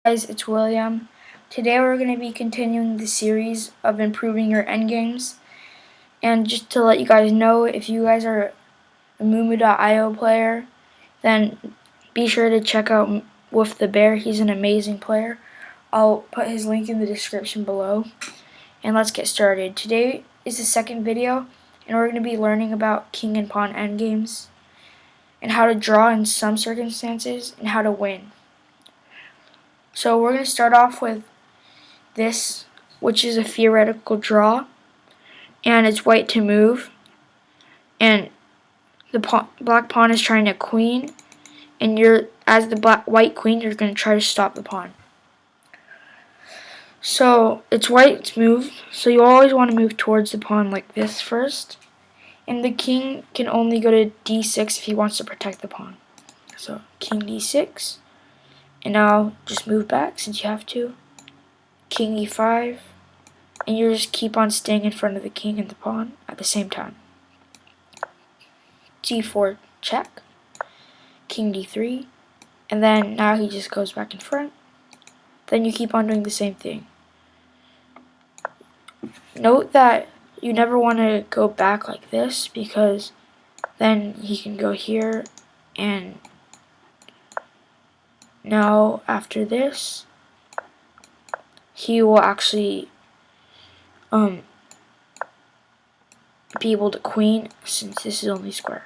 Guys, it's William. Today we're going to be continuing the series of improving your endgames. And just to let you guys know, if you guys are a Mumu.io player, then be sure to check out Wolf the Bear. He's an amazing player. I'll put his link in the description below. And let's get started. Today is the second video, and we're going to be learning about king and pawn endgames, and how to draw in some circumstances, and how to win. So we're going to start off with this, which is a theoretical draw, and it's white to move, and the black pawn is trying to queen, and as the white queen, you're going to try to stop the pawn. So it's white's move, so you always want to move towards the pawn like this first, and the king can only go to d6 if he wants to protect the pawn. So king d6, and now just move back since you have to. King e5, and you just keep on staying in front of the king and the pawn at the same time. g4 check, king d3, and then now he just goes back in front. Then you keep on doing the same thing. Note that you never want to go back like this, because then he can go here, and now after this he will actually be able to queen, since this is only square.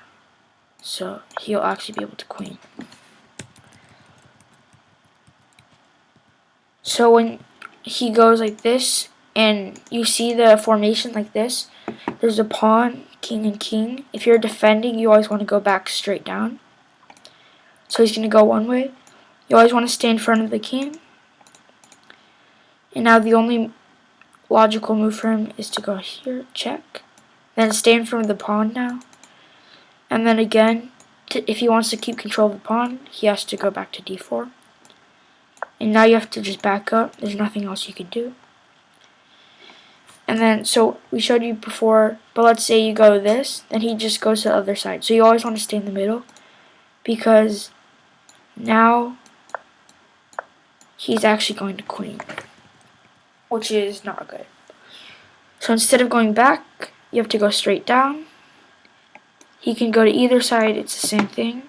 So he'll actually be able to queen. So when he goes like this, and you see the formation like this, there's a pawn, king, and king. If you're defending, you always want to go back straight down. So he's going to go one way. You always want to stay in front of the king. And now the only logical move for him is to go here, check. Then stay in front of the pawn now. And then again, if he wants to keep control of the pawn, he has to go back to d4. And now you have to just back up. There's nothing else you can do. And then, so we showed you before, but let's say you go this, then he just goes to the other side. So you always want to stay in the middle, because now he's actually going to queen, which is not good. So instead of going back, you have to go straight down. He can go to either side, it's the same thing.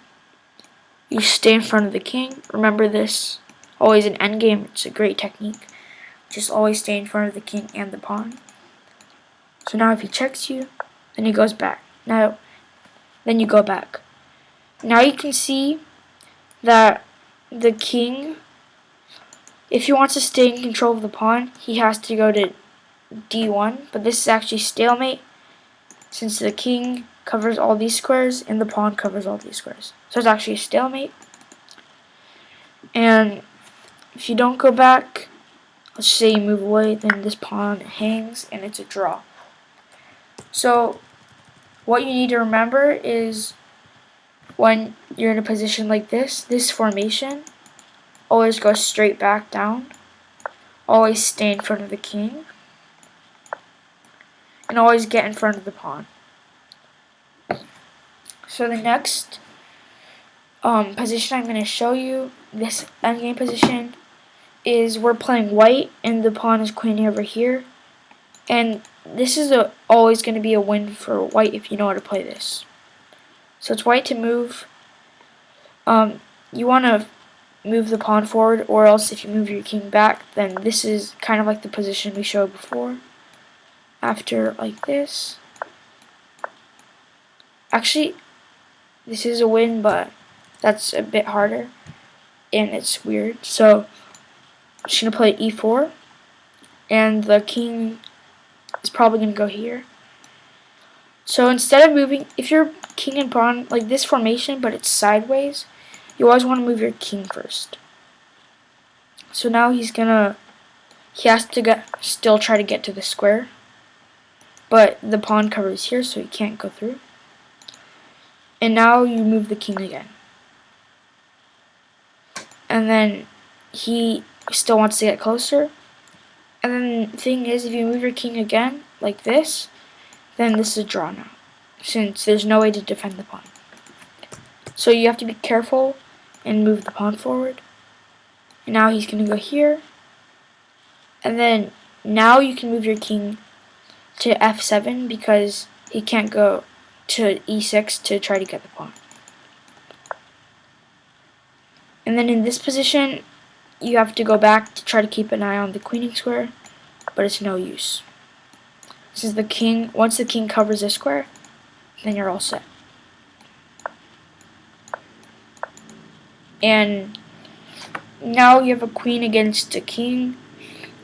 You stay in front of the king. Remember this, always in endgame, it's a great technique. Just always stay in front of the king and the pawn. So now if he checks you, then he goes back. Now, then you go back. Now you can see that the king, if he wants to stay in control of the pawn, he has to go to d1, but this is actually stalemate, since the king covers all these squares and the pawn covers all these squares. So it's actually a stalemate. And if you don't go back, let's say you move away, then this pawn hangs and it's a draw. So what you need to remember is, when you're in a position like this formation, always go straight back down, always stay in front of the king, and always get in front of the pawn. So the next position I'm going to show you, this endgame position, is we're playing white and the pawn is queening over here, and this is always going to be a win for white if you know how to play this. So it's white to move. You want to move the pawn forward, or else if you move your king back, then this is kind of like the position we showed before. After like this, actually this is a win, but that's a bit harder and it's weird. So I'm just going to play e4, and the king is probably going to go here. So instead of moving, if you're king and pawn like this formation but it's sideways, you always want to move your king first. So now he has to still try to get to the square, but the pawn covers here, so he can't go through. And now you move the king again. And then he still wants to get closer. And then the thing is, if you move your king again, like this, then this is a draw now, since there's no way to defend the pawn. So you have to be careful and move the pawn forward. And now he's going to go here. And then now you can move your king to f7 because he can't go to e6 to try to get the pawn. And then in this position, you have to go back to try to keep an eye on the queening square, but it's no use. This is the king. Once the king covers this square, then you're all set. And now you have a queen against a king.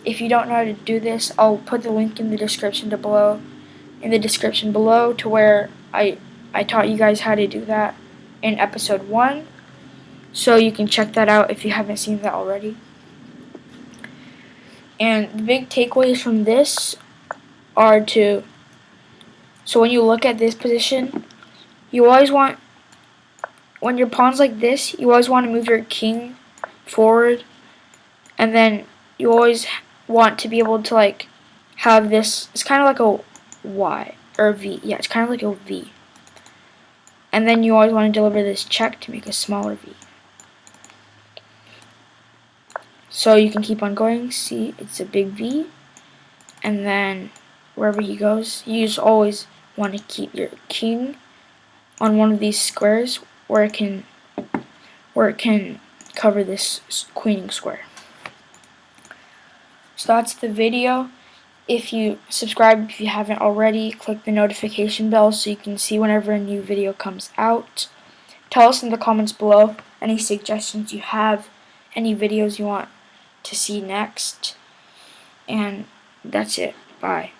If you don't know how to do this, I'll put the link in the description below. To where I taught you guys how to do that in episode 1. So you can check that out if you haven't seen that already. And the big takeaways from this are so when you look at this position, you always want, when your pawn's like this, you always want to move your king forward, and then you always want to be able to like have this, it's kind of like a Y or a V. Yeah, it's kind of like a V. And then you always want to deliver this check to make a smaller V. So you can keep on going. See, it's a big V. And then wherever he goes, you just always want to keep your king on one of these squares where it can cover this queening square. So that's the video. If you subscribe, if you haven't already, click the notification bell so you can see whenever a new video comes out. Tell us in the comments below any suggestions you have, any videos you want to see next. And that's it. Bye.